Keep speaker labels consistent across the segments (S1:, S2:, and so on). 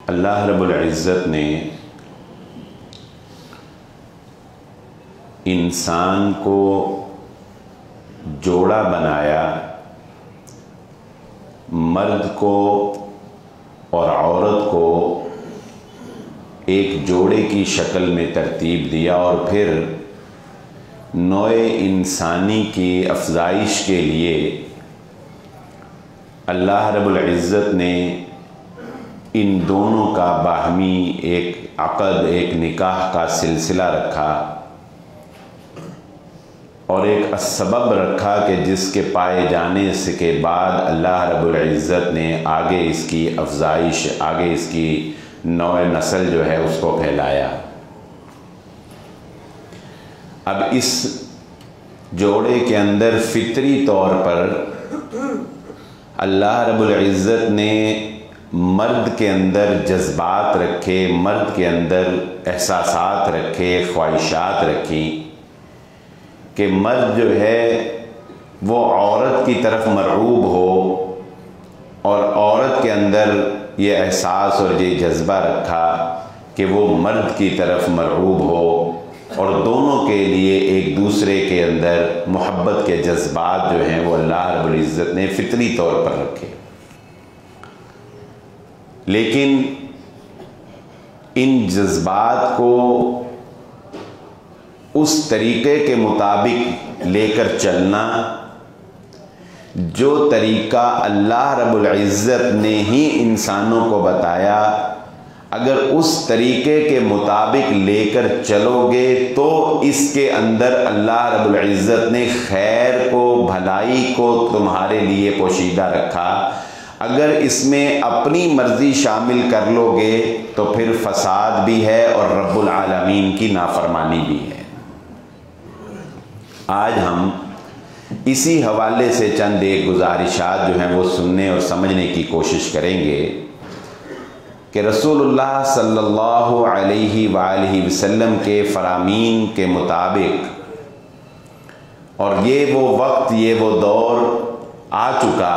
S1: अल्लाह रब्बुल इज़्ज़त ने इंसान को जोड़ा बनाया, मर्द को और औरत को एक जोड़े की शक्ल में तरतीब दिया और फिर नौए इंसानी की अफजाइश के लिए अल्लाह रब्बुल इज़्ज़त ने इन दोनों का बाहमी एक अक़द, एक निकाह का सिलसिला रखा और एक सबब रखा कि जिसके पाए जाने से के बाद अल्लाह रब्बुल इज़्ज़त ने आगे इसकी अफजाइश, आगे इसकी नौए नस्ल जो है उसको फैलाया। अब इस जोड़े के अंदर फितरी तौर पर अल्लाह रब्बुल इज़्ज़त ने मर्द के अंदर जज्बात रखे, मर्द के अंदर एहसासात रखे, ख्वाहिशात रखी कि मर्द जो है वो औरत की तरफ मरऊब हो और औरत के अंदर ये एहसास और ये जज्बा रखा कि वो मर्द की तरफ मरऊब हो और दोनों के लिए एक दूसरे के अंदर मोहब्बत के जज्बात जो हैं वो अल्लाह रब्बुल इज़्ज़त ने फितरी तौर पर रखे। लेकिन इन जज्बात को उस तरीक़े के मुताबिक लेकर चलना जो तरीक़ा अल्लाह रब्बुल इज़्ज़त ने ही इंसानों को बताया, अगर उस तरीक़े के मुताबिक लेकर चलोगे तो इसके अंदर अल्लाह रब्बुल इज़्ज़त ने खैर को, भलाई को तुम्हारे लिए पोशीदा रखा। अगर इसमें अपनी मर्ज़ी शामिल कर लोगे तो फिर फसाद भी है और रब्बुल आलमीन की नाफरमानी भी है। आज हम इसी हवाले से चंद एक गुजारिशात जो हैं वो सुनने और समझने की कोशिश करेंगे कि रसूलुल्लाह सल्लल्लाहु अलैहि वालैहि वसल्लम के फरामीन के मुताबिक, और ये वो वक्त, ये वो दौर आ चुका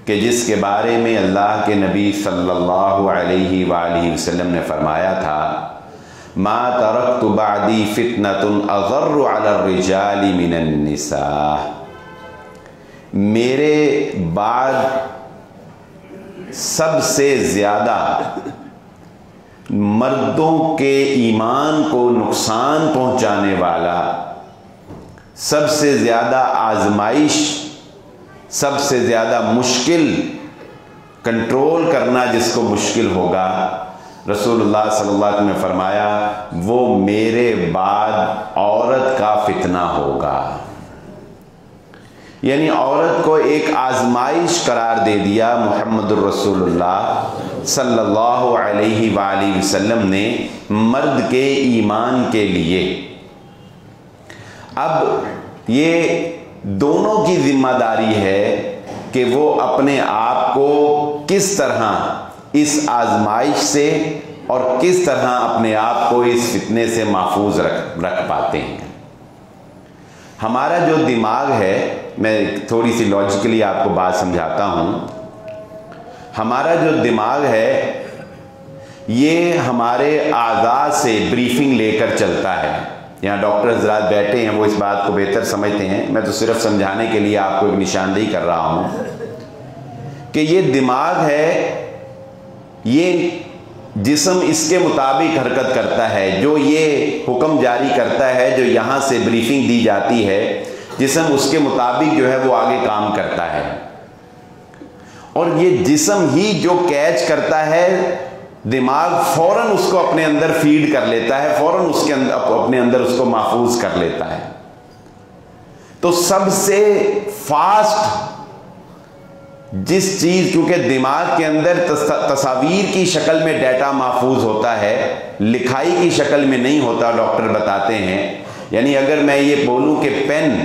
S1: कि जिसके बारे में अल्लाह के नबी सल्लल्लाहु अलैहि वालैहि वसल्लम ने फरमाया था, मा तरक्तु बादी फितनतुन अज़र्रु अला रिजाली मिनन निसा। मेरे बाद सबसे ज़्यादा मर्दों के ईमान को नुकसान पहुंचाने वाला, सबसे ज़्यादा आजमाइश, सबसे ज़्यादा मुश्किल, कंट्रोल करना जिसको मुश्किल होगा, रसूलुल्लाह सल्लल्लाहु अलैहि वसल्लम ने फरमाया वो मेरे बाद औरत का फितना होगा। यानी औरत को एक आजमाइश करार दे दिया मुहम्मदुर रसूलुल्लाह सल्लल्लाहु अलैहि वसल्लम ने मर्द के ईमान के लिए। अब ये दोनों की जिम्मेदारी है कि वो अपने आप को किस तरह इस आजमाइश से और किस तरह अपने आप को इस फितने से महफूज रख पाते हैं। हमारा जो दिमाग है, मैं थोड़ी सी लॉजिकली आपको बात समझाता हूँ। हमारा जो दिमाग है ये हमारे आज़ाद से ब्रीफिंग लेकर चलता है। यहाँ डॉक्टर हज़रात बैठे हैं, वो इस बात को बेहतर समझते हैं, मैं तो सिर्फ समझाने के लिए आपको एक निशानदेही कर रहा हूँ कि ये दिमाग है, ये जिस्म इसके मुताबिक हरकत करता है, जो ये हुक्म जारी करता है, जो यहाँ से ब्रीफिंग दी जाती है, जिस्म उसके मुताबिक जो है वो आगे काम करता है। और ये जिस्म ही जो कैच करता है, दिमाग फ़ौरन उसको अपने अंदर फीड कर लेता है, फ़ौरन उसके अंदर अपने अंदर उसको महफूज कर लेता है। तो सबसे फास्ट जिस चीज़, क्योंकि दिमाग के अंदर तस्वीर की शक्ल में डाटा महफूज होता है, लिखाई की शक्ल में नहीं होता, डॉक्टर बताते हैं। यानी अगर मैं ये बोलूं कि पेन,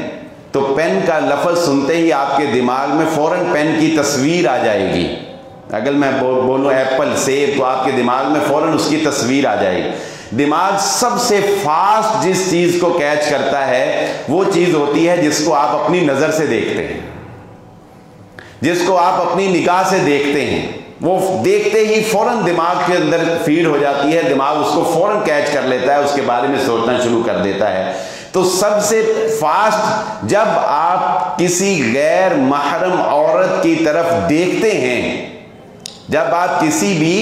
S1: तो पेन का लफ्ज़ सुनते ही आपके दिमाग में फ़ौरन पेन की तस्वीर आ जाएगी। अगर मैं बोलूं एप्पल, सेब, तो आपके दिमाग में फ़ौरन उसकी तस्वीर आ जाएगी। दिमाग सबसे फास्ट जिस चीज़ को कैच करता है वो चीज़ होती है जिसको आप अपनी नज़र से देखते हैं, जिसको आप अपनी निगाह से देखते हैं। वो देखते ही फौरन दिमाग के अंदर फीड हो जाती है, दिमाग उसको फौरन कैच कर लेता है, उसके बारे में सोचना शुरू कर देता है। तो सबसे फास्ट जब आप किसी गैर महरम औरत की तरफ देखते हैं, जब आप किसी भी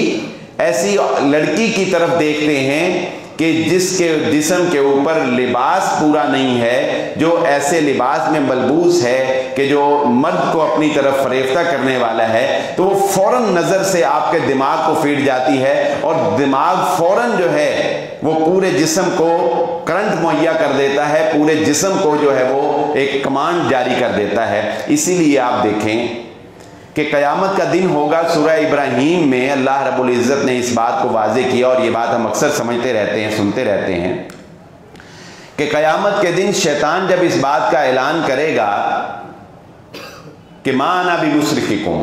S1: ऐसी लड़की की तरफ देखते हैं कि जिसके जिस्म के ऊपर लिबास पूरा नहीं है, जो ऐसे लिबास में मलबूस है कि जो मर्द को अपनी तरफ फरेफ्ता करने वाला है, तो वो फौरन नज़र से आपके दिमाग को फीड जाती है और दिमाग फौरन जो है वो पूरे जिस्म को करंट मुहैया कर देता है, पूरे जिस्म को जो है वो एक कमांड जारी कर देता है। इसीलिए आप देखें कि क़यामत का दिन होगा। सूरह इब्राहीम में अल्लाह रब्बुल इज़्ज़त ने इस बात को वाज़ेह किया, और ये बात हम अक्सर समझते रहते हैं, सुनते रहते हैं कि क़यामत के दिन शैतान जब इस बात का ऐलान करेगा कि मा अना बिमुस्रिखिकुम,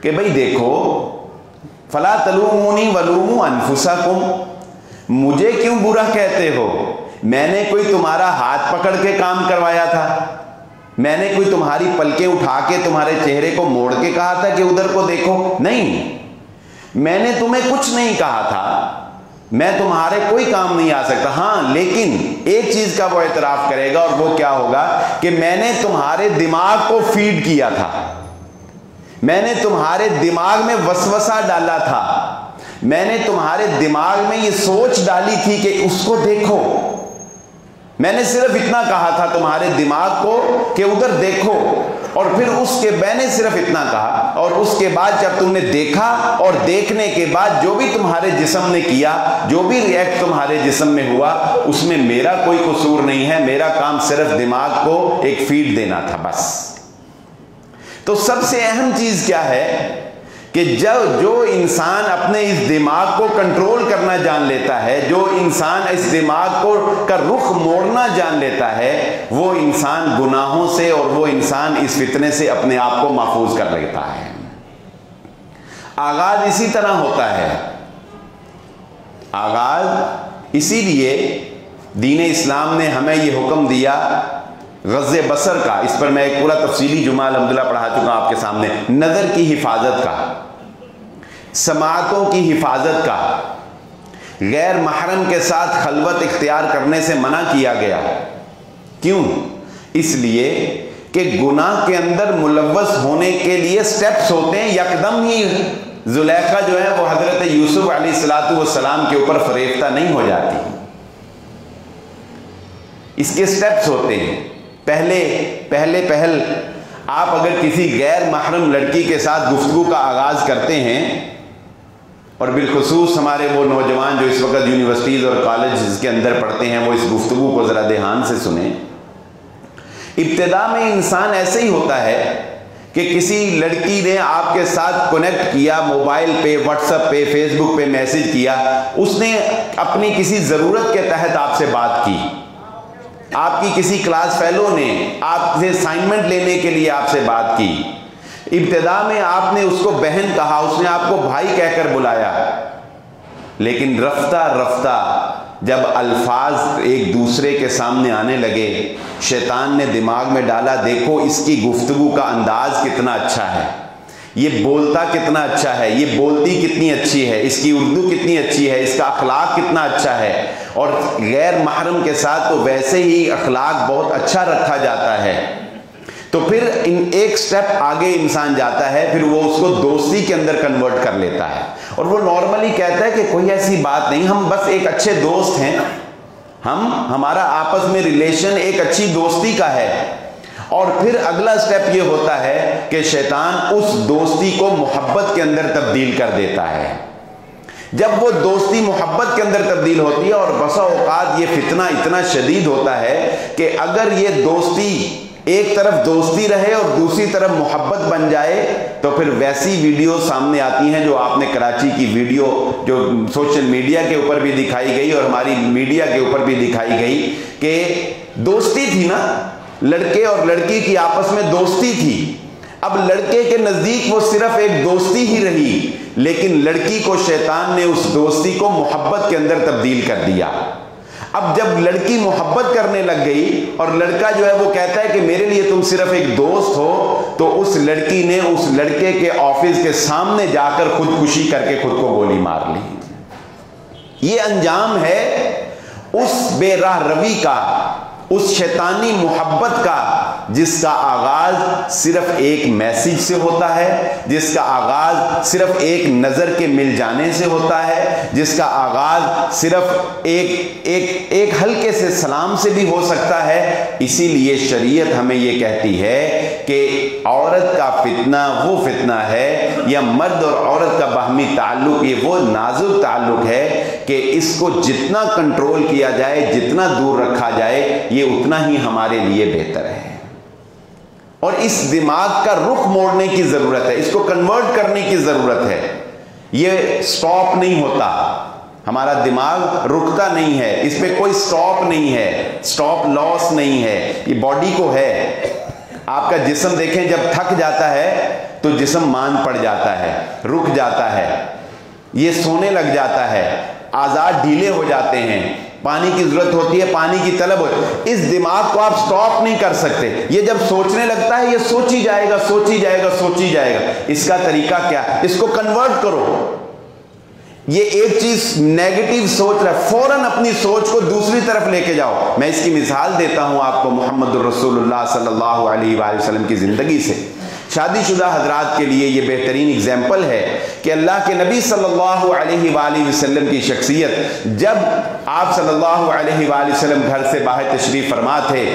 S1: कि भाई देखो, फला तलूमुनी वलूमू अनफुसकुम, मुझे क्यों बुरा कहते हो, मैंने कोई तुम्हारा हाथ पकड़ के काम करवाया था, मैंने कोई तुम्हारी पलकें उठा के तुम्हारे चेहरे को मोड़ के कहा था कि उधर को देखो, नहीं, मैंने तुम्हें कुछ नहीं कहा था, मैं तुम्हारे कोई काम नहीं आ सकता। हाँ, लेकिन एक चीज का वो एतराफ करेगा, और वो क्या होगा कि मैंने तुम्हारे दिमाग को फीड किया था, मैंने तुम्हारे दिमाग में वसवसा डाला था, मैंने तुम्हारे दिमाग में ये सोच डाली थी कि उसको देखो, मैंने सिर्फ इतना कहा था तुम्हारे दिमाग को कि उधर देखो, और फिर उसके मैंने सिर्फ इतना कहा, और उसके बाद जब तुमने देखा और देखने के बाद जो भी तुम्हारे जिस्म ने किया, जो भी रिएक्ट तुम्हारे जिस्म में हुआ, उसमें मेरा कोई कसूर नहीं है, मेरा काम सिर्फ दिमाग को एक फीड देना था बस। तो सबसे अहम चीज क्या है कि जब जो इंसान अपने इस दिमाग को कंट्रोल करना जान लेता है, जो इंसान इस दिमाग को का रुख मोड़ना जान लेता है, वो इंसान गुनाहों से और वो इंसान इस फितने से अपने आप को महफूज कर लेता है। आगाज इसी तरह होता है, आगाज इसीलिए दीन इस्लाम ने हमें ये हुक्म दिया गज़े बसर का, इस पर मैं एक पूरा तफसीली जुमा अल्हम्दुलिल्लाह पढ़ा चुका हूं आपके सामने, नज़र की हिफाजत का, समातों की हिफाजत का, गैर महरम के साथ खलवत इख्तियार करने से मना किया गया। क्यों? इसलिए कि गुनाह के अंदर मुलव्वस होने के लिए स्टेप्स होते हैं। यकदम ही जुलेखा जो है वो हजरत यूसुफ अलैहिस्सलातु वस्सलाम के ऊपर फरेफ्ता नहीं हो जाती, इसके स्टेप्स होते हैं। पहल आप अगर किसी गैर महरम लड़की के साथ गुफ्तगू का आगाज़ करते हैं, और बिलखुसूस हमारे वो नौजवान जो इस वक्त यूनिवर्सिटीज़ और कॉलेज के अंदर पढ़ते हैं, वो इस गुफ्तगू को ज़रा ध्यान से सुने। इब्तिदा में इंसान ऐसे ही होता है कि किसी लड़की ने आपके साथ कनेक्ट किया, मोबाइल पे, व्हाट्सएप पे, फेसबुक पे मैसेज किया, उसने अपनी किसी ज़रूरत के तहत आपसे बात की, आपकी किसी क्लास फेलो ने आपसे असाइनमेंट लेने के लिए आपसे बात की। इब्तिदा में आपने उसको बहन कहा, उसने आपको भाई कहकर बुलाया, लेकिन रफ्ता रफ्ता जब अल्फाज एक दूसरे के सामने आने लगे, शैतान ने दिमाग में डाला, देखो इसकी गुफ्तगू का अंदाज कितना अच्छा है, ये बोलता कितना अच्छा है, ये बोलती कितनी अच्छी है, इसकी उर्दू कितनी अच्छी है, इसका अखलाक कितना अच्छा है। और गैर महरम के साथ तो वैसे ही अखलाक बहुत अच्छा रखा जाता है। तो फिर एक स्टेप आगे इंसान जाता है, फिर वो उसको दोस्ती के अंदर कन्वर्ट कर लेता है, और वो नॉर्मली कहता है कि कोई ऐसी बात नहीं, हम बस एक अच्छे दोस्त हैं, हमारा आपस में रिलेशन एक अच्छी दोस्ती का है। और फिर अगला स्टेप ये होता है कि शैतान उस दोस्ती को मोहब्बत के अंदर तब्दील कर देता है। जब वो दोस्ती मोहब्बत के अंदर तब्दील होती है, और बसा औकात ये फितना इतना शदीद होता है कि अगर ये दोस्ती एक तरफ दोस्ती रहे और दूसरी तरफ मोहब्बत बन जाए, तो फिर वैसी वीडियो सामने आती हैं जो आपने कराची की वीडियो जो सोशल मीडिया के ऊपर भी दिखाई गई और हमारी मीडिया के ऊपर भी दिखाई गई, कि दोस्ती थी ना, लड़के और लड़की की आपस में दोस्ती थी। अब लड़के के नजदीक वो सिर्फ एक दोस्ती ही रही, लेकिन लड़की को शैतान ने उस दोस्ती को मोहब्बत के अंदर तब्दील कर दिया। अब जब लड़की मोहब्बत करने लग गई और लड़का जो है वो कहता है कि मेरे लिए तुम सिर्फ एक दोस्त हो, तो उस लड़की ने उस लड़के के ऑफिस के सामने जाकर खुदकुशी करके खुद को गोली मार ली। ये अंजाम है उस बेराह रवी का, उस शैतानी मोहब्बत का, जिसका आगाज सिर्फ एक मैसेज से होता है, जिसका आगाज सिर्फ एक नजर के मिल जाने से होता है, जिसका आगाज सिर्फ एक हल्के से सलाम से भी हो सकता है। इसीलिए शरीयत हमें यह कहती है कि औरत का फितना वो फितना है, या मर्द और औरत का बाहमी ताल्लुक ये वो नाजुक ताल्लुक है कि इसको जितना कंट्रोल किया जाए, जितना दूर रखा जाए, ये उतना ही हमारे लिए बेहतर है। और इस दिमाग का रुख मोड़ने की जरूरत है, इसको कन्वर्ट करने की जरूरत है। ये स्टॉप नहीं होता, हमारा दिमाग रुकता नहीं है, इस पे कोई स्टॉप नहीं है, स्टॉप लॉस नहीं है, ये बॉडी को है। आपका जिस्म देखें, जब थक जाता है तो जिस्म मान पड़ जाता है, रुक जाता है, ये सोने लग जाता है, आजाद ढीले हो जाते हैं, पानी की जरूरत होती है, पानी की तलब होती है। इस दिमाग को आप स्टॉप नहीं कर सकते। ये जब सोचने लगता है, ये सोची जाएगा, सोची जाएगा, सोची जाएगा। इसका तरीका क्या? इसको कन्वर्ट करो। ये एक चीज नेगेटिव सोच रहा है, फौरन अपनी सोच को दूसरी तरफ लेके जाओ। मैं इसकी मिसाल देता हूं आपको मुहम्मद रसूलुल्लाह सल्लल्लाहु अलैहि वसल्लम की जिंदगी से। शादीशुदा हजरात के लिए ये बेहतरीन एग्जाम्पल है कि अल्लाह के नबी सल्लल्लाहु अलैहि वसल्लम की शख्सियत, जब आप सल्लल्लाहु अलैहि वसल्लम घर से बाहर तशरीफ फरमा थे,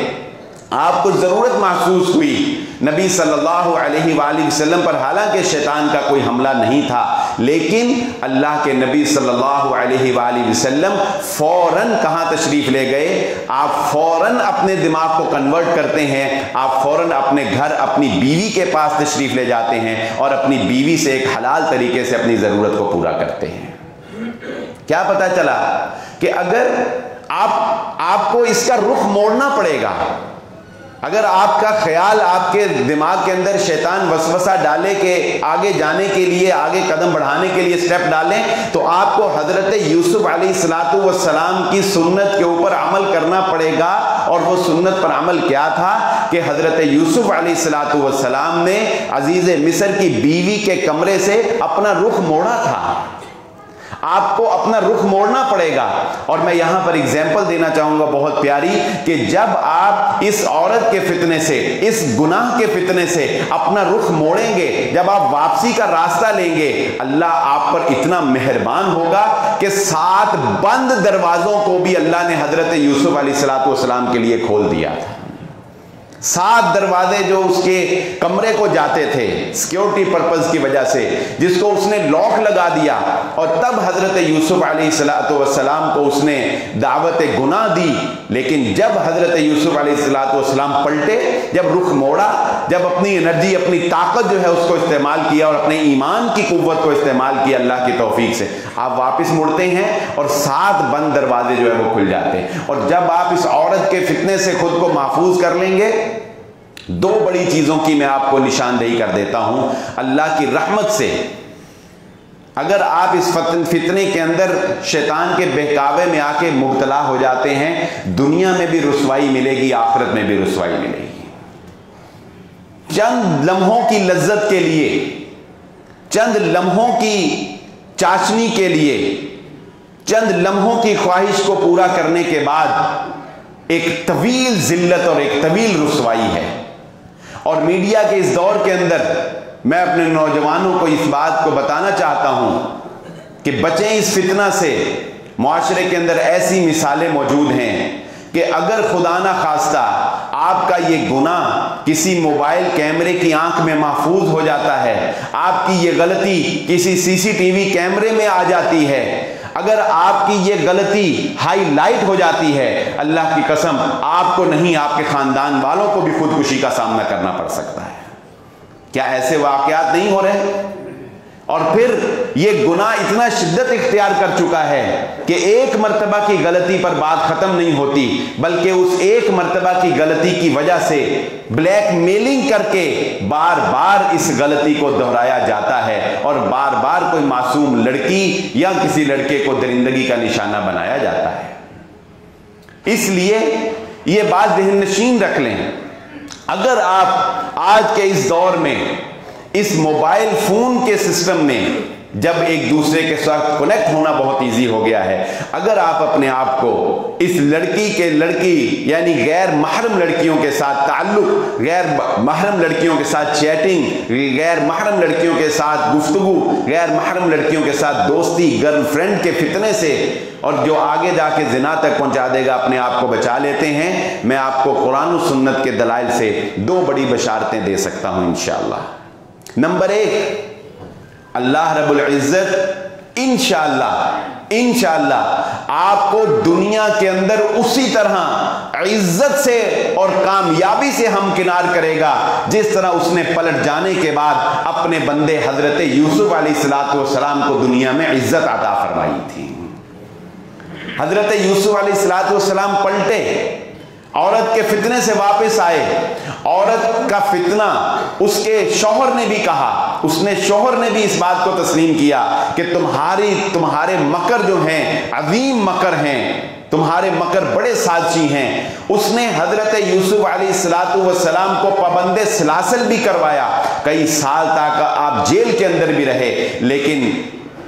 S1: आपको ज़रूरत महसूस हुई नबी सल्लल्लाहु अलैहि वसल्लम पर, हालांकि शैतान का कोई हमला नहीं था, लेकिन अल्लाह के नबी सल्लल्लाहु अलैहि वसल्लम फ़ौरन कहाँ तशरीफ़ ले गए? आप फ़ौरन अपने दिमाग को कन्वर्ट करते हैं, आप फ़ौरन अपने घर अपनी बीवी के पास तशरीफ़ ले जाते हैं और अपनी बीवी से एक हलाल तरीके से अपनी ज़रूरत को पूरा करते हैं। क्या पता चला कि अगर आपको इसका रुख मोड़ना पड़ेगा। अगर आपका ख्याल आपके दिमाग के अंदर शैतान वसवसा डाले कि आगे जाने के लिए, आगे कदम बढ़ाने के लिए स्टेप डालें, तो आपको हजरत यूसुफ अलैहिस्सलातु वस्सलाम की सुन्नत के ऊपर अमल करना पड़ेगा। और वो सुन्नत पर अमल क्या था कि हजरत यूसुफ अलैहिस्सलातु वस्सलाम ने अजीज मिस्र की बीवी के कमरे से अपना रुख मोड़ा था। आपको अपना रुख मोड़ना पड़ेगा। और मैं यहां पर एग्जाम्पल देना चाहूंगा बहुत प्यारी, कि जब आप इस औरत के फितने से, इस गुनाह के फितने से अपना रुख मोड़ेंगे, जब आप वापसी का रास्ता लेंगे, अल्लाह आप पर इतना मेहरबान होगा कि 7 बंद दरवाजों को भी अल्लाह ने हजरत यूसुफ अलैहिस्सलातु वस्सलाम के लिए खोल दिया था। 7 दरवाजे जो उसके कमरे को जाते थे सिक्योरिटी पर्पस की वजह से, जिसको उसने लॉक लगा दिया, और तब हजरत यूसुफ अलैहिस्सलातु वस्सलाम को उसने दावत गुनाह दी। लेकिन जब हजरत यूसुफ अलैहिस्सलातु वस्सलाम पलटे, जब रुख मोड़ा, जब अपनी एनर्जी, अपनी ताकत जो है उसको इस्तेमाल किया और अपने ईमान की कुव्वत को इस्तेमाल किया अल्लाह की तौफीक से, आप वापस मुड़ते हैं और 7 बंद दरवाजे जो है वो खुल जाते हैं। और जब आप इस औरत के फितने से खुद को महफूज कर लेंगे, 2 बड़ी चीजों की मैं आपको निशानदेही कर देता हूं अल्लाह की रहमत से। अगर आप इस फितने के अंदर शैतान के बहकावे में आके मुब्तला हो जाते हैं, दुनिया में भी रुसवाई मिलेगी, आखिरत में भी रुसवाई मिलेगी। चंद लम्हों की लज्जत के लिए, चंद लम्हों की चाशनी के लिए, चंद लम्हों की ख्वाहिश को पूरा करने के बाद एक तवील जिल्लत और एक तवील रुसवाई है। और मीडिया के इस दौर के अंदर मैं अपने नौजवानों को इस बात को बताना चाहता हूं कि बचें इस फितना से। मुआशरे के अंदर ऐसी मिसालें मौजूद हैं कि अगर खुदा ना खास्ता आपका ये गुनाह किसी मोबाइल कैमरे की आंख में महफूज हो जाता है, आपकी ये गलती किसी सीसीटीवी कैमरे में आ जाती है, अगर आपकी ये गलती हाईलाइट हो जाती है, अल्लाह की कसम आपको नहीं, आपके खानदान वालों को भी खुदकुशी का सामना करना पड़ सकता है। क्या ऐसे वाकयात नहीं हो रहे? और फिर ये गुनाह इतना शिद्दत इख्तियार कर चुका है कि एक मर्तबा की गलती पर बात खत्म नहीं होती, बल्कि उस एक मर्तबा की गलती की वजह से ब्लैकमेलिंग करके बार बार इस गलती को दोहराया जाता है और बार बार कोई मासूम लड़की या किसी लड़के को दरिंदगी का निशाना बनाया जाता है। इसलिए ये बात ज़हन-नशीन रख लें, अगर आप आज के इस दौर में इस मोबाइल फोन के सिस्टम में जब एक दूसरे के साथ कनेक्ट होना बहुत इजी हो गया है, अगर आप अपने आप को इस लड़की यानी गैर महरम लड़कियों के साथ ताल्लुक, गैर महरम लड़कियों के साथ चैटिंग, गैर महरम लड़कियों के साथ गुफ्तगू, गैर महरम लड़कियों के साथ दोस्ती, गर्लफ्रेंड के फितने से और जो आगे जाके जिना तक पहुंचा देगा, अपने आप को बचा लेते हैं, मैं आपको कुरान और सुन्नत के दलाइल से दो बड़ी बशारतें दे सकता हूं इंशाअल्लाह। नंबर एक, अल्लाह रब्बुल इज्जत इंशाअल्लाह आपको दुनिया के अंदर उसी तरह इज्जत से और कामयाबी से हमकिनार करेगा जिस तरह उसने पलट जाने के बाद अपने बंदे हजरत यूसुफ अलैहिस्सलाम को दुनिया में इज्जत अता फरमाई थी। हजरत यूसुफ अलैहिस्सलाम पलटे, औरत के फितने से वापस आए। औरत का फितना उसके शौहर ने भी कहा, शौहर ने भी इस बात को तस्लीम किया कि तुम्हारे मकर जो हैं अजीम मकर हैं, तुम्हारे मकर बड़े साजिशी हैं। उसने हजरत यूसुफ अलैहिस्सलाम को पाबंदे सलासल भी करवाया, कई साल तक आप जेल के अंदर भी रहे। लेकिन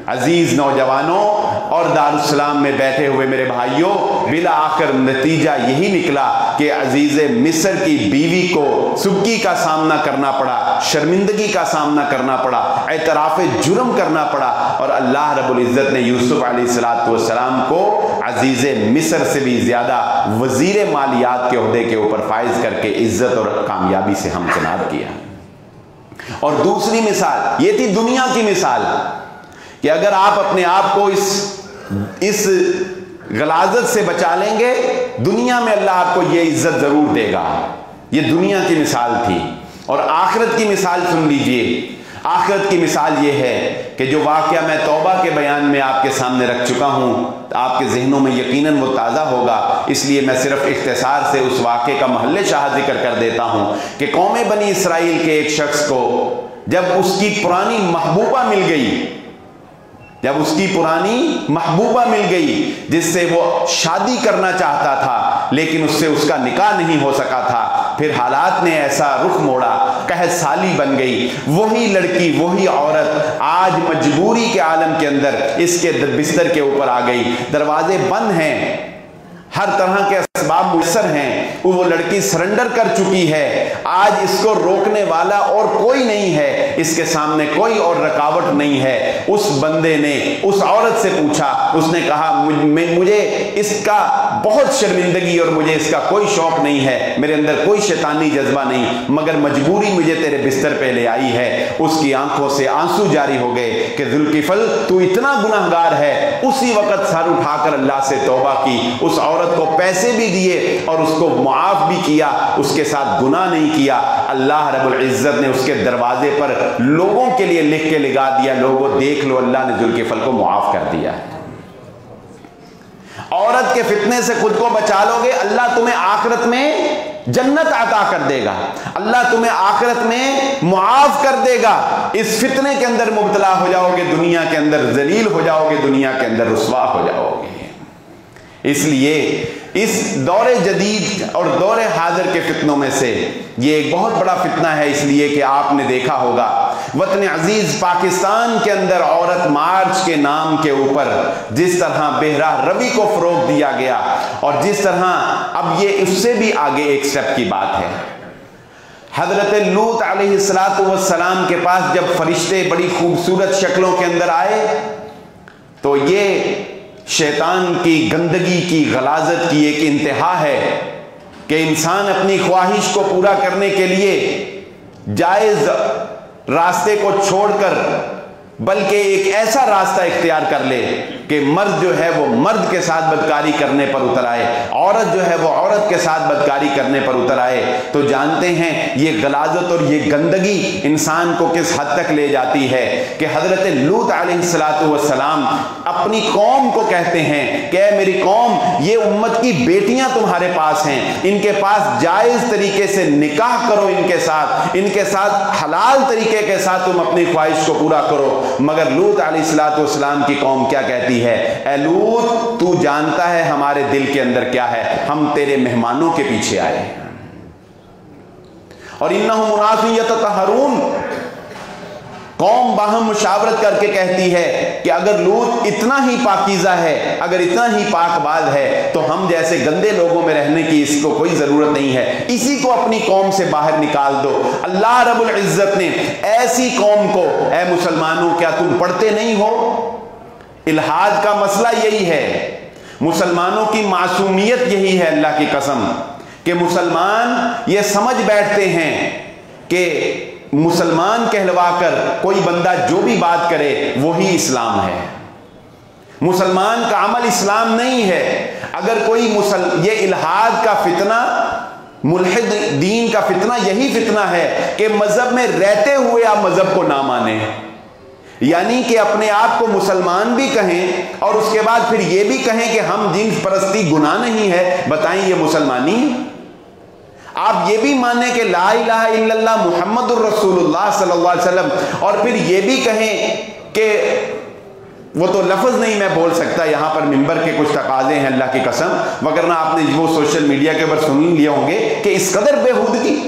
S1: अजीज नौजवानों और दारुस्सलाम में बैठे हुए मेरे भाइयों, बिला आखिर नतीजा यही निकला कि अजीज मिस्र की बीवी को सुबकी का सामना करना पड़ा, शर्मिंदगी का सामना करना पड़ा, एतराफ़ जुर्म करना पड़ा, और अल्लाह रब्बुल इज़्ज़त ने यूसुफ अलैहिस्सलाम को अजीज मिस्र से भी ज्यादा वजीर मालियात के ओहदे के ऊपर फाइज करके इज्जत और कामयाबी से हमकिनार किया। और दूसरी मिसाल ये थी दुनिया की मिसाल कि अगर आप अपने आप को इस गलाजत से बचा लेंगे, दुनिया में अल्लाह आपको ये इज्जत जरूर देगा। ये दुनिया की मिसाल थी। और आखिरत की मिसाल सुन लीजिए। आखिरत की मिसाल ये है कि जो वाक़या मैं तौबा के बयान में आपके सामने रख चुका हूँ, आपके जहनों में यकीनन वो ताज़ा होगा, इसलिए मैं सिर्फ इख्तिसार से उस वाक़े का महल्ले शाह जिक्र कर देता हूँ कि कौम बनी इसराइल के एक शख्स को जब उसकी पुरानी महबूबा मिल गई, जिससे वो शादी करना चाहता था लेकिन उससे उसका निकाह नहीं हो सका था, फिर हालात ने ऐसा रुख मोड़ा, कहत साली बन गई। वही लड़की, वही औरत आज मजबूरी के आलम के अंदर इसके बिस्तर के ऊपर आ गई। दरवाजे बंद हैं, हर तरह के असबाब मुयस्सर हैं, वो लड़की सरेंडर कर चुकी है। आज इसको रोकने वाला और कोई नहीं है, इसके सामने कोई और रुकावट नहीं है। उस बंदे ने उस औरत से पूछा, उसने कहा मुझे इसका बहुत शर्मिंदगी और मुझे इसका कोई शौक नहीं है, मेरे अंदर कोई शैतानी जज्बा नहीं, मगर मजबूरी मुझे तेरे बिस्तर पे ले आई है। उसकी आंखों से आंसू जारी हो गए कि जुल्किफल तू इतना गुनाहगार है। उसी वक्त सर उठाकर अल्लाह से तौबा की, उस औरत को पैसे भी दिए और उसको मुआफ भी किया, उसके साथ गुनाह नहीं किया। अल्लाह रब्बुल इज्जत ने उसके दरवाजे पर लोगों के लिए लिख के लगा दिया, लोगों देख लो, अल्लाह ने जुल्किफल को मुआफ कर दिया है। औरत के फितने से खुद को बचा लोगे, अल्लाह तुम्हें आखिरत में जन्नत अता कर देगा, अल्लाह तुम्हें आखिरत में मुआफ कर देगा। इस फितने के अंदर मुब्तला हो जाओगे, दुनिया के अंदर जलील हो जाओगे, दुनिया के अंदर रुस्वा हो जाओगे। इसलिए इस दौरे जदीद और दौरे हाजिर के फितनों में से ये एक बहुत बड़ा फितना है, इसलिए कि आपने देखा होगा वतन अजीज पाकिस्तान के अंदर औरत मार्च के नाम के ऊपर जिस तरह बेहरा रवि को फरोग दिया गया, और जिस तरह अब ये उससे भी आगे एक स्टेप की बात है। हजरत लूत अलैहिस्सलाम के पास जब फरिश्ते बड़ी खूबसूरत शक्लों के अंदर आए, तो ये शैतान की गंदगी की गलाजत की एक इंतहा है कि इंसान अपनी ख्वाहिश को पूरा करने के लिए जायज रास्ते को छोड़कर बल्कि एक ऐसा रास्ता इख्तियार कर ले कि मर्द जो है वो मर्द के साथ बदकारी करने पर उतर आए, औरत जो है वो औरत के साथ बदकारी करने पर उतर आए। तो जानते हैं ये गलाजत और ये गंदगी इंसान को किस हद तक ले जाती है कि हजरत लूत अलैहिस्सलाम अपनी कौम को कहते हैं कि मेरी कौम, ये उम्मत की बेटियां तुम्हारे पास हैं, इनके पास जायज तरीके से निकाह करो, इनके साथ हलाल तरीके के साथ तुम अपनी ख्वाहिश को पूरा करो। मगर लूत अलैहिस्सलाम की कौम क्या कहती कहती है, ए लूत तू जानता है हमारे दिल के अंदर क्या है, हम तेरे मेहमानों के पीछे आए हैं। और इन्नहुम उनासुन यततहरून, कौम बाहम मुशावरत करके कहती है कि अगर लूत इतना ही पाकीज़ा है, अगर इतना ही पाकबाज है, तो हम जैसे गंदे लोगों में रहने की इसको कोई ज़रूरत नहीं है, इसी को अपनी कौम से बाहर निकाल दो। अल्लाह रब्बुल इज़्ज़त ने ऐसी कौम को, ए मुसलमानों क्या तुम पढ़ते नहीं हो? इल्हाद का मसला यही है, मुसलमानों की मासूमियत यही है, अल्लाह की कसम, कि मुसलमान ये समझ बैठते हैं कि मुसलमान कहलवाकर कोई बंदा जो भी बात करे वही इस्लाम है। मुसलमान का अमल इस्लाम नहीं है। अगर कोई ये इल्हाद का फितना, मुल्हिद दीन का फितना यही फितना है कि मजहब में रहते हुए आप मजहब को ना माने, यानी कि अपने आप को मुसलमान भी कहें और उसके बाद फिर ये भी कहें कि हम जिन्स परस्ती गुनाह नहीं है। बताएं ये मुसलमानी? आप ये भी माने कि ला इलाहा इल्लल्लाह मुहम्मदुर रसूलुल्लाह सल्लल्लाहु अलैहि वसल्लम, और फिर ये भी कहें कि वो तो लफ्ज़ नहीं मैं बोल सकता, यहाँ पर मिंबर के कुछ तकाजे हैं अल्लाह की कसम, वगरना आपने वो सोशल मीडिया के ऊपर सुन लिए होंगे कि इस कदर बेहूदगी।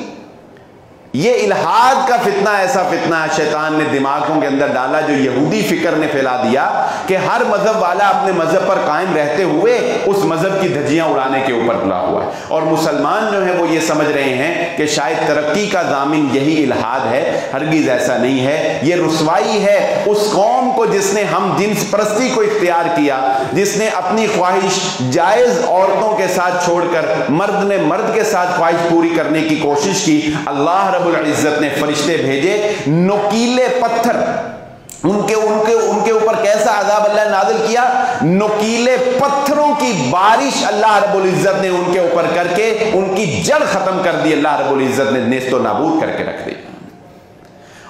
S1: ये इल्हाद का फितना ऐसा फितना शैतान ने दिमागों के अंदर डाला, जो यहूदी फिक्र ने फैला दिया कि हर मजहब वाला अपने मजहब पर कायम रहते हुए उस मजहब की धज्जियां उड़ाने के ऊपर तुला हुआ है। और मुसलमान जो है वो ये समझ रहे हैं कि शायद तरक्की का दामिन यही इल्हाद है। हरगिज ऐसा नहीं है। ये रुसवाई है उस कौम को जिसने हम जिन्स परस्ती को इख्तियार किया, जिसने अपनी ख्वाहिश जायज़ औरतों के साथ छोड़कर मर्द ने मर्द के साथ ख्वाहिश पूरी करने की कोशिश की। अल्लाह रब्बुल इज्जत ने फरिश्ते भेजे, नुकीले पत्थर, उनके उनके उनके ऊपर कैसा अज़ाब अल्लाह नाज़िल किया? नुकीले पत्थरों की बारिश अल्लाह रब्बुल इज्जत ने उनके ऊपर करके उनकी जड़ खत्म कर दी। अल्लाह रब्बुल इज्जत ने नेस्तो नाबूद करके रख दी।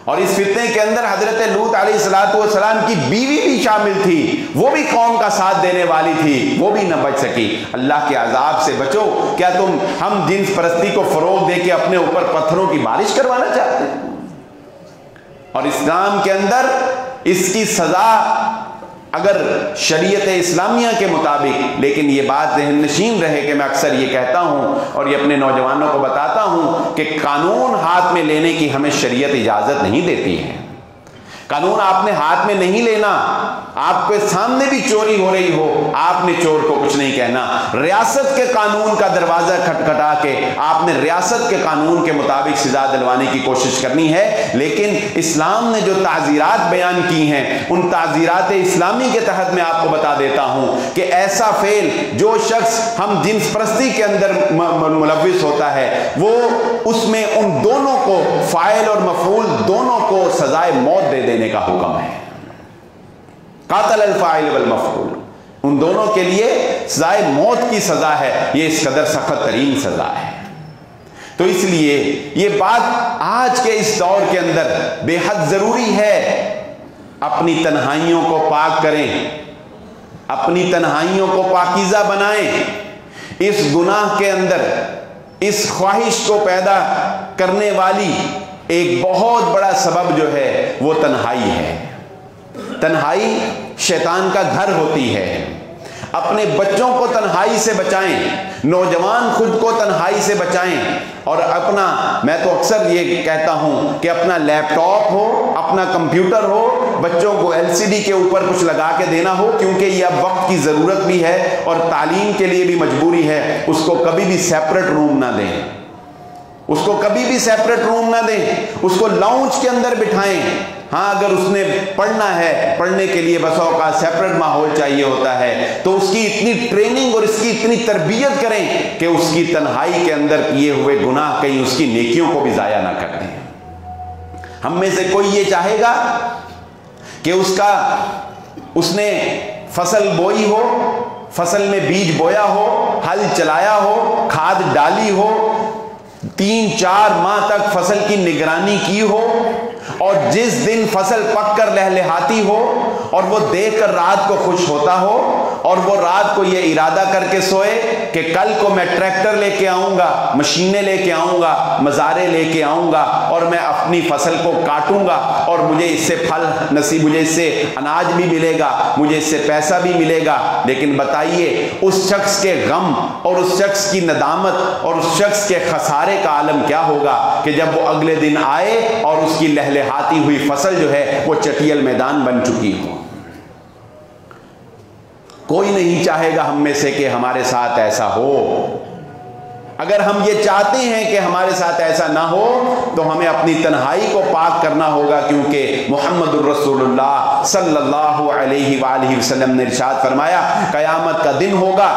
S1: और इस फितने के अंदर हजरत लूत अलैहिस्सलाम की बीवी भी शामिल थी, वो भी कौम का साथ देने वाली थी, वो भी न बच सकी। अल्लाह के अजाब से बचो। क्या तुम हम जिन्स परस्ती को फरोग दे के अपने ऊपर पत्थरों की बारिश करवाना चाहते हैं? और इस्लाम के अंदर इसकी सजा अगर शरीयत इस्लामिया के मुताबिक, लेकिन ये बात ज़हन नशीन रहे कि मैं अक्सर ये कहता हूँ और ये अपने नौजवानों को बताता हूँ कि कानून हाथ में लेने की हमें शरीयत इजाज़त नहीं देती है। कानून आपने हाथ में नहीं लेना। आपके सामने भी चोरी हो रही हो, आपने चोर को कुछ नहीं कहना। रियासत के कानून का दरवाज़ा खटखटा के आपने रियासत के कानून के मुताबिक सजा दिलवाने की कोशिश करनी है। लेकिन इस्लाम ने जो ताज़ीरात बयान की हैं, उन ताज़ीरात इस्लामी के तहत मैं आपको बता देता हूँ कि ऐसा फेल जो शख्स हम जिन्स परस्ती के अंदर मुलव्विस होता है, वो उसमें उन दोनों को, फ़ाइल और मफ़ऊल दोनों को सजाए मौत दे देने का हुक्म है। कातल अल फ़ाइल वल मफ़ऊल, उन दोनों के लिए सजाए मौत की सजा है। ये इस कदर सख्त तरीन सजा है। तो इसलिए ये बात आज के इस दौर के अंदर बेहद ज़रूरी है। अपनी तन्हाइयों को पाक करें, अपनी तन्हाइयों को पाकीज़ा बनाएं। इस गुनाह के अंदर इस ख्वाहिश को पैदा करने वाली एक बहुत बड़ा सबब जो है वो तन्हाई है। तन्हाई शैतान का घर होती है। अपने बच्चों को तन्हाई से बचाएं, नौजवान खुद को तन्हाई से बचाएं। और अपना, मैं तो अक्सर ये कहता हूं कि अपना लैपटॉप हो, अपना कंप्यूटर हो, बच्चों को एलसीडी के ऊपर कुछ लगा के देना हो, क्योंकि ये अब वक्त की ज़रूरत भी है और तालीम के लिए भी मजबूरी है। उसको कभी भी सेपरेट रूम ना दें, उसको कभी भी सेपरेट रूम ना दें, उसको लाउंज के अंदर बिठाएं। हाँ, अगर उसने पढ़ना है, पढ़ने के लिए बस औकात सेपरेट माहौल चाहिए होता है, तो उसकी इतनी ट्रेनिंग और इसकी इतनी तरबियत करें कि उसकी तन्हाई के अंदर किए हुए गुनाह कहीं उसकी नेकियों को भी ज़ाया ना कर दें। हम में से कोई ये चाहेगा कि उसने फसल बोई हो, फसल में बीज बोया हो, हल चलाया हो, खाद डाली हो, 3-4 माह तक फसल की निगरानी की हो, और जिस दिन फसल पककर लहलहाती हो और वो देखकर रात को खुश होता हो, और वो रात को ये इरादा करके सोए कि कल को मैं ट्रैक्टर लेके आऊंगा, मशीनें लेके आऊंगा, मज़ारे लेके आऊंगा और मैं अपनी फसल को काटूंगा और मुझे इससे फल नसीब, मुझे इससे अनाज भी मिलेगा, मुझे इससे पैसा भी मिलेगा। लेकिन बताइए उस शख्स के गम और उस शख्स की नदामत और उस शख्स के खसारे का आलम क्या होगा कि जब वो अगले दिन आए और उसकी लहलहाती हुई फसल जो है वो चटियल मैदान बन चुकी हो। कोई नहीं चाहेगा हम में से कि हमारे साथ ऐसा हो। अगर हम ये चाहते हैं कि हमारे साथ ऐसा ना हो तो हमें अपनी तन्हाई को पाक करना होगा, क्योंकि मुहम्मदुर रसूलुल्लाह सल्लल्लाहु अलैहि वसल्लम ने इरशाद फरमाया क़यामत का दिन होगा,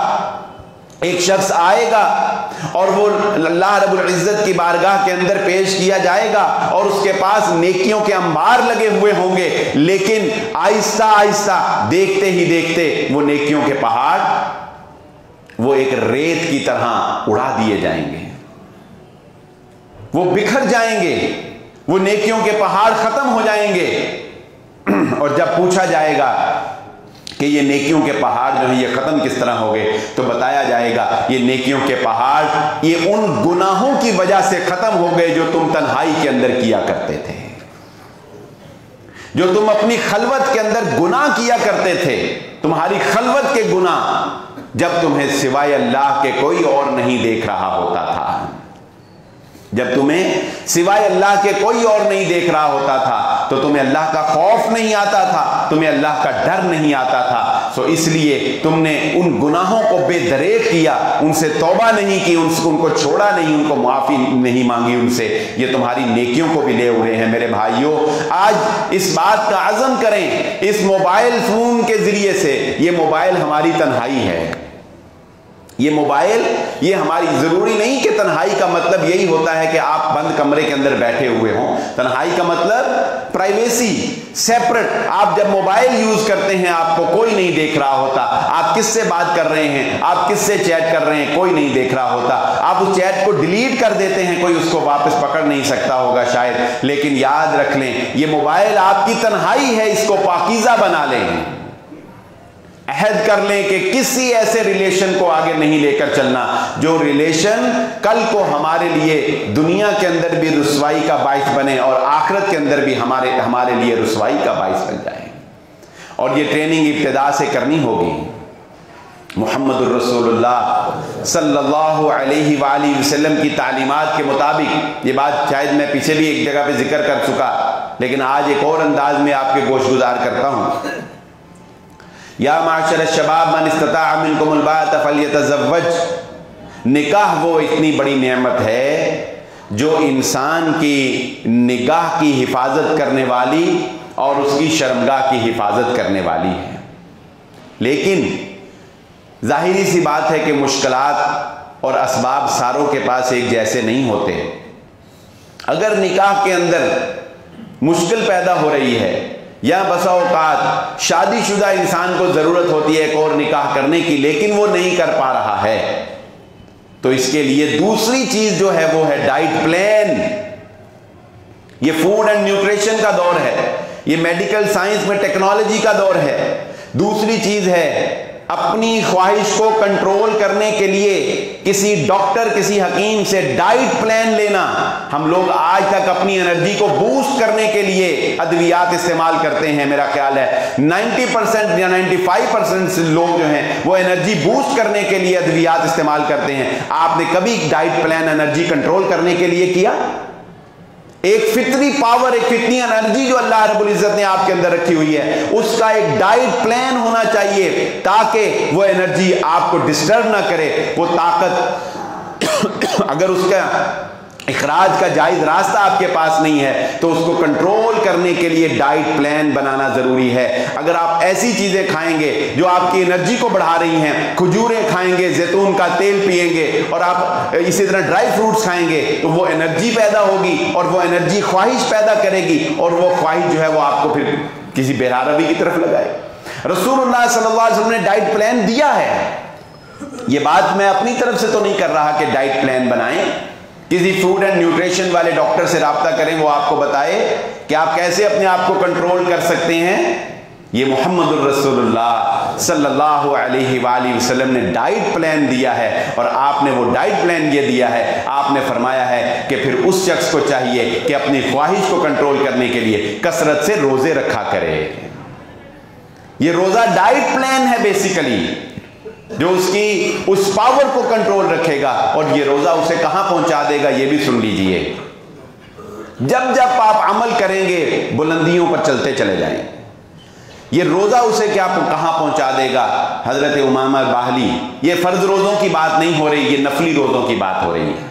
S1: एक शख्स आएगा और वो अल्लाह रब्बुल इज़्ज़त की बारगाह के अंदर पेश किया जाएगा और उसके पास नेकियों के अंबार लगे हुए होंगे, लेकिन आहिस्ता आहिस्ता देखते ही देखते वो नेकियों के पहाड़ वो एक रेत की तरह उड़ा दिए जाएंगे, वो बिखर जाएंगे, वो नेकियों के पहाड़ खत्म हो जाएंगे। और जब पूछा जाएगा कि ये नेकियों के पहाड़ जो है ये खत्म किस तरह हो गए, तो बताया जाएगा ये नेकियों के पहाड़ ये उन गुनाहों की वजह से खत्म हो गए जो तुम तन्हाई के अंदर किया करते थे, जो तुम अपनी खलवत के अंदर गुनाह किया करते थे। तुम्हारी खलवत के गुनाह जब तुम्हें सिवाय अल्लाह के कोई और नहीं देख रहा होता था, जब तुम्हें सिवाय अल्लाह के कोई और नहीं देख रहा होता था तो तुम्हें अल्लाह का खौफ नहीं आता था, तुम्हें अल्लाह का डर नहीं आता था। सो इसलिए तुमने उन गुनाहों को बेदरेक किया, उनसे तौबा नहीं की, उनको छोड़ा नहीं, उनको माफ़ी नहीं मांगी उनसे। ये तुम्हारी नेकियों को भी ले उड़े हैं। मेरे भाइयों, आज इस बात का अज़म करें, इस मोबाइल फ़ोन के ज़रिए से, ये मोबाइल हमारी तन्हाई है, ये मोबाइल ये हमारी, ज़रूरी नहीं कि तन्हाई का मतलब यही होता है कि आप बंद कमरे के अंदर बैठे हुए हों। तन्हाई का मतलब प्राइवेसी, सेपरेट। आप जब मोबाइल यूज़ करते हैं आपको कोई नहीं देख रहा होता, आप किससे बात कर रहे हैं, आप किससे चैट कर रहे हैं, कोई नहीं देख रहा होता। आप उस चैट को डिलीट कर देते हैं, कोई उसको वापस पकड़ नहीं सकता होगा शायद। लेकिन याद रख लें, ये मोबाइल आपकी तन्हाई है, इसको पाकीज़ा बना लें। अहद कर लें कि किसी ऐसे रिलेशन को आगे नहीं लेकर चलना जो रिलेशन कल को हमारे लिए दुनिया के अंदर भी रुसवाई का बाइस बने और आखिरत के अंदर भी हमारे लिए रुसवाई का बाइस बन जाए। और ये ट्रेनिंग इब्तिदा से करनी होगी। मुहम्मदुर रसूलुल्लाह सल्लल्लाहु अलैहि वसल्लम की तालीमात के मुताबिक, ये बात शायद मैं पीछे भी एक जगह पे जिक्र कर चुका, लेकिन आज एक और अंदाज में आपके गोशगुजार करता हूँ। या माशर शबाब मन इस्तताअ मिनकुमुल बाअत फल्यतज़व्वज। निकाह वो इतनी बड़ी नेमत है जो इंसान की निगाह की हिफाजत करने वाली और उसकी शर्मगाह की हिफाजत करने वाली है। लेकिन जाहिरी सी बात है कि मुश्किलात और असबाब सारों के पास एक जैसे नहीं होते। अगर निकाह के अंदर मुश्किल पैदा हो रही है या बसा औकात शादीशुदा इंसान को ज़रूरत होती है एक और निकाह करने की, लेकिन वो नहीं कर पा रहा है, तो इसके लिए दूसरी चीज़ जो है वो है डाइट प्लान। ये फूड एंड न्यूट्रिशन का दौर है, ये मेडिकल साइंस में टेक्नोलॉजी का दौर है। दूसरी चीज़ है अपनी ख्वाहिश को कंट्रोल करने के लिए किसी डॉक्टर, किसी हकीम से डाइट प्लान लेना। हम लोग आज तक अपनी एनर्जी को बूस्ट करने के लिए अद्वियात इस्तेमाल करते हैं। मेरा ख्याल है 90% या 95% लोग जो हैं वो एनर्जी बूस्ट करने के लिए अद्वियात इस्तेमाल करते हैं। आपने कभी डाइट प्लान एनर्जी कंट्रोल करने के लिए किया? एक फितरी पावर, एक फितरी एनर्जी जो अल्लाह रब्बुल इज़्ज़त ने आपके अंदर रखी हुई है, उसका एक डाइट प्लान होना चाहिए ताकि वो एनर्जी आपको डिस्टर्ब ना करे। वो ताकत अगर उसका इखराज का जायज़ रास्ता आपके पास नहीं है तो उसको कंट्रोल करने के लिए डाइट प्लान बनाना ज़रूरी है। अगर आप ऐसी चीज़ें खाएंगे जो आपकी एनर्जी को बढ़ा रही हैं, खजूरें खाएंगे, जैतून का तेल पिएंगे और आप इसी तरह ड्राई फ्रूट्स खाएंगे, तो वो एनर्जी पैदा होगी और वो एनर्जी ख्वाहिश पैदा करेगी और वो ख्वाहिश जो है वो आपको फिर किसी बेरारवी की तरफ लगाए। रसूलुल्लाह सल्लल्लाहु अलैहि वसल्लम ने डाइट प्लान दिया है। ये बात मैं अपनी तरफ से तो नहीं कर रहा कि डाइट प्लान बनाएं, किसी फूड एंड न्यूट्रिशन वाले डॉक्टर से राब्ता करें, वो आपको बताए कि आप कैसे अपने आप को कंट्रोल कर सकते हैं। ये मुहम्मदुर रसूलुल्लाह सल्लल्लाहु अलैहि वसल्लम ने डाइट प्लान दिया है, और आपने वो डाइट प्लान ये दिया है, आपने फरमाया है कि फिर उस शख्स को चाहिए कि अपनी ख्वाहिश को कंट्रोल करने के लिए कसरत से रोजे रखा करे। ये रोजा डाइट प्लान है बेसिकली, जो उसकी उस पावर को कंट्रोल रखेगा, और ये रोजा उसे कहां पहुंचा देगा ये भी सुन लीजिए। जब जब आप अमल करेंगे बुलंदियों पर चलते चले जाएं, ये रोजा उसे क्या कहां पहुंचा देगा। हजरत उमामा बाहली, ये फर्ज रोजों की बात नहीं हो रही, ये नफली रोजों की बात हो रही है।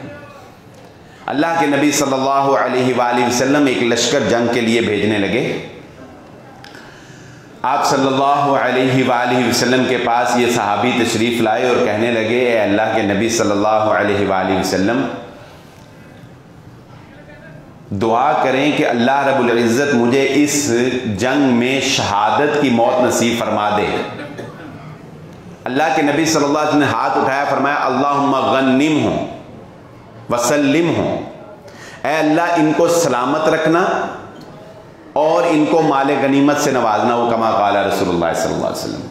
S1: अल्लाह के नबी सल्लल्लाहु अलैहि वसल्लम एक लश्कर जंग के लिए भेजने लगे। आप सल्लल्लाहु अलैहि वसल्लम के पास ये सहाबी तशरीफ़ लाए और कहने लगे, ए अल्लाह के नबी सल्लल्लाहु अलैहि वसल्लम, दुआ करें कि अल्लाह रब्बुल इज़्ज़त मुझे इस जंग में शहादत की मौत नसीब फरमा दे। अल्लाह के नबी सल्लल्लाहु अलैहि वसल्लम ने हाथ उठाया, फरमाया अल्लाहुम्मा गन्निमहु वसल्लिमहु, ऐ अल्लाह इनको सलामत रखना और इनको माले गनीमत से नवाजना हो, कमा काला रसूलुल्लाह सल्लल्लाहु अलैहि वसल्लम।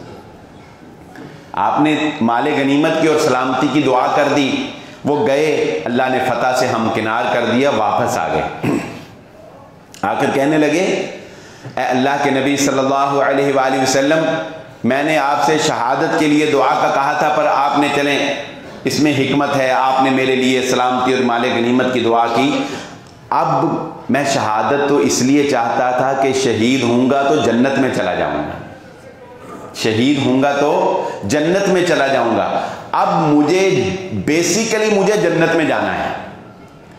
S1: आपने माले गनीमत की और सलामती की दुआ कर दी, वो गए, अल्लाह ने फतह से हमकिनार कर दिया, वापस आ गए। आकर कहने लगे, ए अल्लाह के नबी सल्लल्लाहु अलैहि वसल्लम, मैंने आपसे शहादत के लिए दुआ का कहा था, पर आपने चलें इसमें हिकमत है, आपने मेरे लिए सलामती और माले गनीमत की दुआ की। अब मैं शहादत तो इसलिए चाहता था कि शहीद होऊंगा तो जन्नत में चला जाऊंगा, शहीद होऊंगा तो जन्नत में चला जाऊंगा। अब मुझे बेसिकली मुझे जन्नत में जाना है,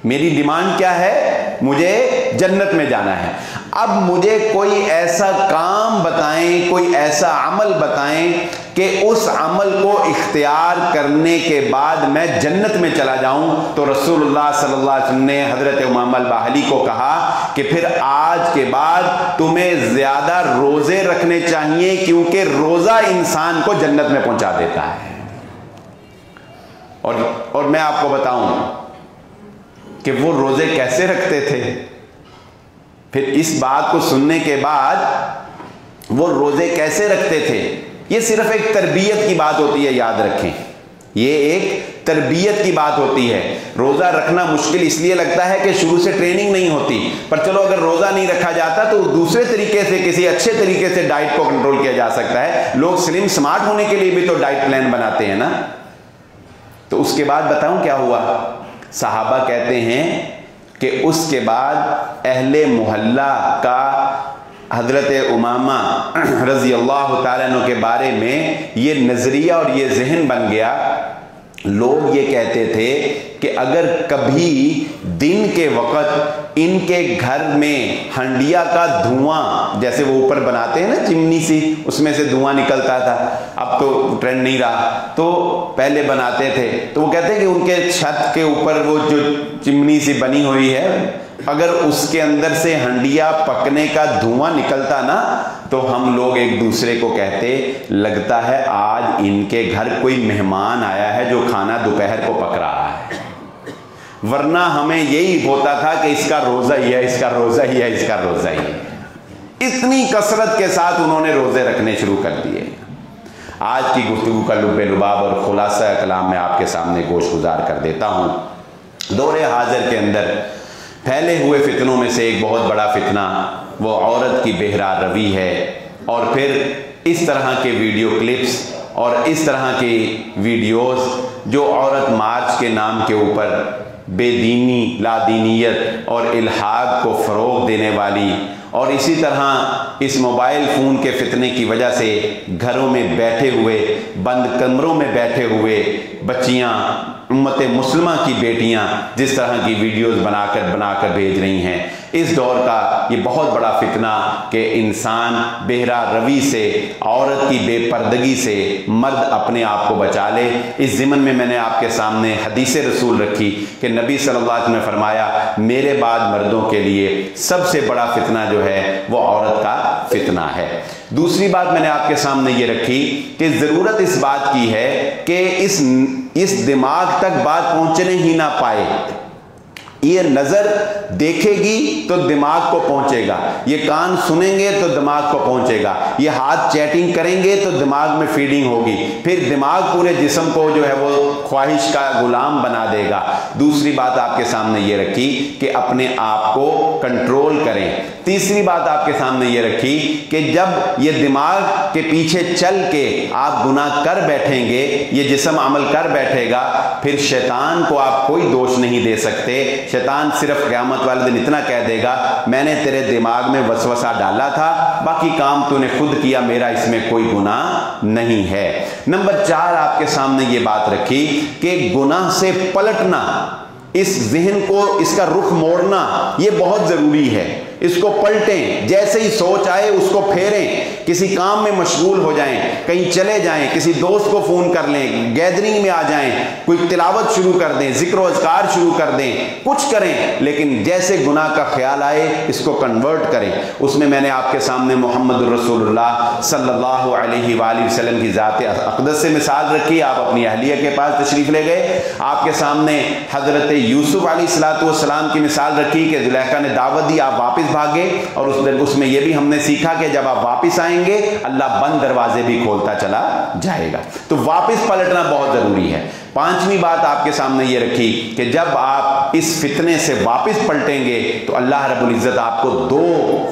S1: मेरी डिमांड क्या है, मुझे जन्नत में जाना है। अब मुझे कोई ऐसा काम बताएं, कोई ऐसा अमल बताएं कि उस अमल को इख्तियार करने के बाद मैं जन्नत में चला जाऊं। तो रसूलुल्लाह सल्लल्लाहु अलैहि वसल्लम ने हजरत उमामा बाहली को कहा कि फिर आज के बाद तुम्हें ज्यादा रोजे रखने चाहिए, क्योंकि रोजा इंसान को जन्नत में पहुंचा देता है। और मैं आपको बताऊं कि वो रोजे कैसे रखते थे। फिर इस बात को सुनने के बाद वो रोजे कैसे रखते थे, ये सिर्फ एक तरबियत की बात होती है, याद रखें, ये एक तरबियत की बात होती है। रोजा रखना मुश्किल इसलिए लगता है कि शुरू से ट्रेनिंग नहीं होती, पर चलो अगर रोजा नहीं रखा जाता तो दूसरे तरीके से, किसी अच्छे तरीके से डाइट को कंट्रोल किया जा सकता है। लोग स्लिम स्मार्ट होने के लिए भी तो डाइट प्लान बनाते हैं ना। तो उसके बाद बताऊं क्या हुआ। सहाबा कहते हैं कि उसके बाद अहले मोहल्ला का हज़रत उमामा रज़ी अल्लाह ताला अन्हु के बारे में ये नज़रिया और ये जहन बन गया। लोग ये कहते थे कि अगर कभी दिन के वक़्त इनके घर में हंडिया का धुआं, जैसे वो ऊपर बनाते हैं ना चिमनी सी, उसमें से धुआं निकलता था, अब तो ट्रेंड नहीं रहा, तो पहले बनाते थे। तो वो कहते हैं कि उनके छत के ऊपर वो जो चिमनी सी बनी हुई है, अगर उसके अंदर से हंडिया पकने का धुआं निकलता ना, तो हम लोग एक दूसरे को कहते, लगता है आज इनके घर कोई मेहमान आया है जो खाना दोपहर को पक रहा है। वरना हमें यही होता था कि इसका रोजा ही है, इसका रोजा ही है, इसका रोजा ही है। इतनी कसरत के साथ उन्होंने रोजे रखने शुरू कर दिए। आज की गुफ्तगू का लुब्बे लुबाब और खुलासा कलाम में आपके सामने गोश गुजार कर देता हूँ। दौरे हाजिर के अंदर फैले हुए फितनों में से एक बहुत बड़ा फितना वो औरत की बेहरा रवी है, और फिर इस तरह के वीडियो क्लिप्स और इस तरह की वीडियोस जो औरत मार्च के नाम के ऊपर बेदीनी, लादीनियत और इल्हाद को फ़रोग़ देने वाली, और इसी तरह इस मोबाइल फ़ोन के फितने की वजह से घरों में बैठे हुए, बंद कमरों में बैठे हुए बच्चियाँ, उम्मत मुस्लिमा की बेटियां जिस तरह की वीडियोस बनाकर भेज रही हैं। इस दौर का ये बहुत बड़ा फितना कि इंसान बेहरा रवी से, औरत की बेपर्दगी से मर्द अपने आप को बचा ले। इस ज़िमन में मैंने आपके सामने हदीस रसूल रखी कि नबी सल्लल्लाहु अलैहि वसल्लम ने फरमाया, मेरे बाद मर्दों के लिए सबसे बड़ा फितना जो है वो औरत का फितना है। दूसरी बात मैंने आपके सामने ये रखी कि ज़रूरत इस बात की है कि इस दिमाग तक बात पहुंचने ही ना पाए, ये नज़र देखेगी तो दिमाग को पहुंचेगा, ये कान सुनेंगे तो दिमाग को पहुंचेगा, ये हाथ चैटिंग करेंगे तो दिमाग में फीडिंग होगी, फिर दिमाग पूरे जिस्म को जो है वो ख्वाहिश का गुलाम बना देगा। दूसरी बात आपके सामने ये रखी कि अपने आप को कंट्रोल करें। तीसरी बात आपके सामने ये रखी कि जब ये दिमाग के पीछे चल के आप गुनाह कर बैठेंगे, ये जिस्म अमल कर बैठेगा, फिर शैतान को आप कोई दोष नहीं दे सकते। शैतान सिर्फ क़यामत वाले दिन इतना कह देगा, मैंने तेरे दिमाग में वसवसा डाला था, बाकी काम तूने खुद किया, मेरा इसमें कोई गुनाह नहीं है। नंबर 4 आपके सामने ये बात रखी कि गुनाह से पलटना, इस ज़हन को, इसका रुख मोड़ना, ये बहुत ज़रूरी है। इसको पलटें, जैसे ही सोच आए उसको फेरें, किसी काम में मशगूल हो जाएं, कहीं चले जाएं, किसी दोस्त को फ़ोन कर लें, गैदरिंग में आ जाएं, कोई तिलावत शुरू कर दें, ज़िक्र व अज़कार शुरू कर दें, कुछ करें, लेकिन जैसे गुनाह का ख्याल आए इसको कन्वर्ट करें। उसमें मैंने आपके सामने मोहम्मद रसूलुल्लाह सल्लल्लाहु अलैहि वसल्लम की ज़ात अक़दस से मिसाल रखी। आप अपनी अहलिया के पास तशरीफ़ ले गए, आपके सामने हज़रत यूसुफ अलैहिस्सलाम की मिसाल रखी कि ज़ुलैखा ने दावत दी, आप वापस भागे, और उसमें यह भी हमने सीखा कि जब आप वापस आएंगे अल्लाह बंद दरवाजे भी खोलता चला जाएगा। तो वापस पलटना बहुत जरूरी है। 5वीं बात आपके सामने ये रखी कि जब आप इस फितने से वापस पलटेंगे तो अल्लाह रब्बुल इज़्ज़त आपको 2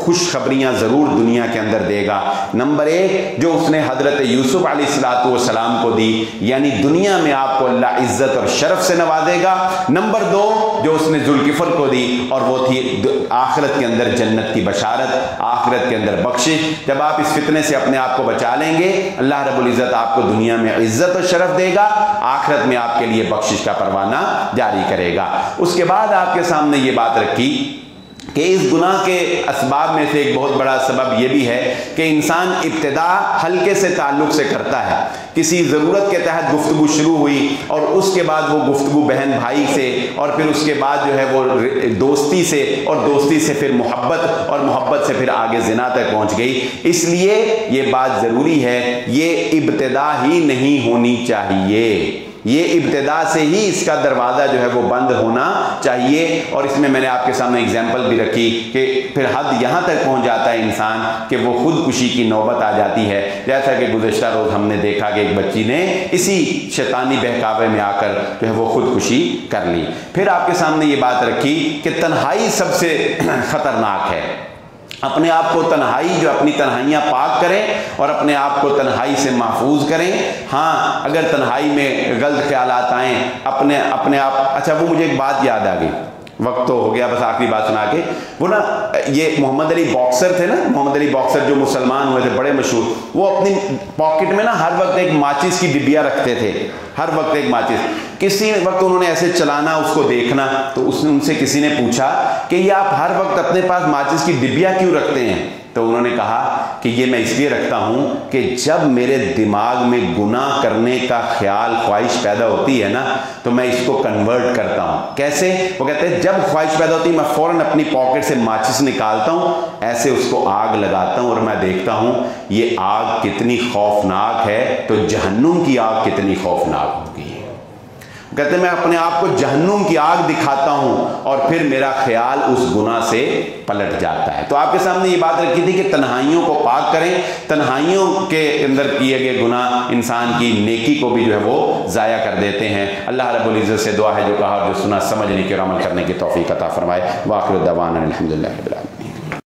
S1: खुशखबरियां जरूर दुनिया के अंदर देगा। नंबर 1 जो उसने हजरत यूसुफ अलैहिस्सलाम को दी, यानी दुनिया में आपको अल्लाह इज्जत और शरफ से नवाजेगा। नंबर 2 जो उसने जुल्किफल को दी, और वो थी आखिरत के अंदर जन्नत की बशारत, आखिरत के अंदर बख्शिश। जब आप इस फितने से अपने आप को बचा लेंगे, अल्लाह रब्बुल इज़्ज़त आपको दुनिया में इज्जत और शरफ देगा, आखिरत में आपके लिए बख्शिश का परवाना जारी करेगा। उसके बाद आपके सामने ये बात रखी कि इस गुनाह के असबाब में से एक बहुत बड़ा सबब यह भी है कि इंसान इब्तिदा हल्के से ताल्लुक़ से करता है। किसी ज़रूरत के तहत गुफ्तगू शुरू हुई, और उसके बाद वो गुफ्तगू बहन भाई से, और फिर उसके बाद जो है वो दोस्ती से, और दोस्ती से फिर मोहब्बत, और मोहब्बत से फिर आगे ज़िना तक पहुँच गई। इसलिए ये बात ज़रूरी है, ये इब्तिदा ही नहीं होनी चाहिए, ये इब्तिदा से ही इसका दरवाज़ा जो है वो बंद होना चाहिए। और इसमें मैंने आपके सामने एग्जाम्पल भी रखी कि फिर हद यहाँ तक पहुँच जाता है इंसान कि वो खुदकुशी की नौबत आ जाती है। जैसा कि गुज़श्ता रोज़ हमने देखा कि एक बच्ची ने इसी शैतानी बहकावे में आकर जो है वो खुदकुशी कर ली। फिर आपके सामने ये बात रखी कि तन्हाई सबसे ख़तरनाक है। अपने आप को तन्हाई, जो अपनी तन्हाइयाँ पाक करें और अपने आप को तन्हाई से महफूज करें। हाँ, अगर तन्हाई में गलत ख्यालात आएँ, अपने आप, अच्छा वो मुझे एक बात याद आ गई, वक्त तो हो गया, बस आखिरी बात सुना के, वो ना ये मोहम्मद अली बॉक्सर थे ना, मोहम्मद अली बॉक्सर जो मुसलमान हुए थे, बड़े मशहूर, वो अपनी पॉकेट में ना हर वक्त एक माचिस की डिबिया रखते थे, हर वक्त एक माचिस। किसी वक्त उन्होंने ऐसे चलाना, उसको देखना, तो उनसे किसी ने पूछा कि ये आप हर वक्त अपने पास माचिस की डिबिया क्यों रखते हैं? तो उन्होंने कहा कि ये मैं इसलिए रखता हूँ कि जब मेरे दिमाग में गुनाह करने का ख्याल, ख्वाहिश पैदा होती है ना, तो मैं इसको कन्वर्ट करता हूँ। कैसे? वो कहते हैं जब ख्वाहिश पैदा होती है मैं फ़ौरन अपनी पॉकेट से माचिस निकालता हूँ, ऐसे उसको आग लगाता हूँ, और मैं देखता हूँ ये आग कितनी खौफनाक है, तो जहन्नुम की आग कितनी खौफनाक होगी। कहते हैं मैं अपने आप को जहन्नुम की आग दिखाता हूं, और फिर मेरा ख्याल उस गुनाह से पलट जाता है। तो आपके सामने ये बात रखी थी कि तन्हाइयों को पाक करें। तन्हाइयों के अंदर किए गए गुनाह इंसान की नेकी को भी जो है वो ज़ाया कर देते हैं। अल्लाह रब्बुल इज़्ज़त से दुआ है जो कहा और जो सुना समझने की और अमल करने की तौफीक अता फरमाए। वाखिर दवाना अल्हम्दुलिल्लाह।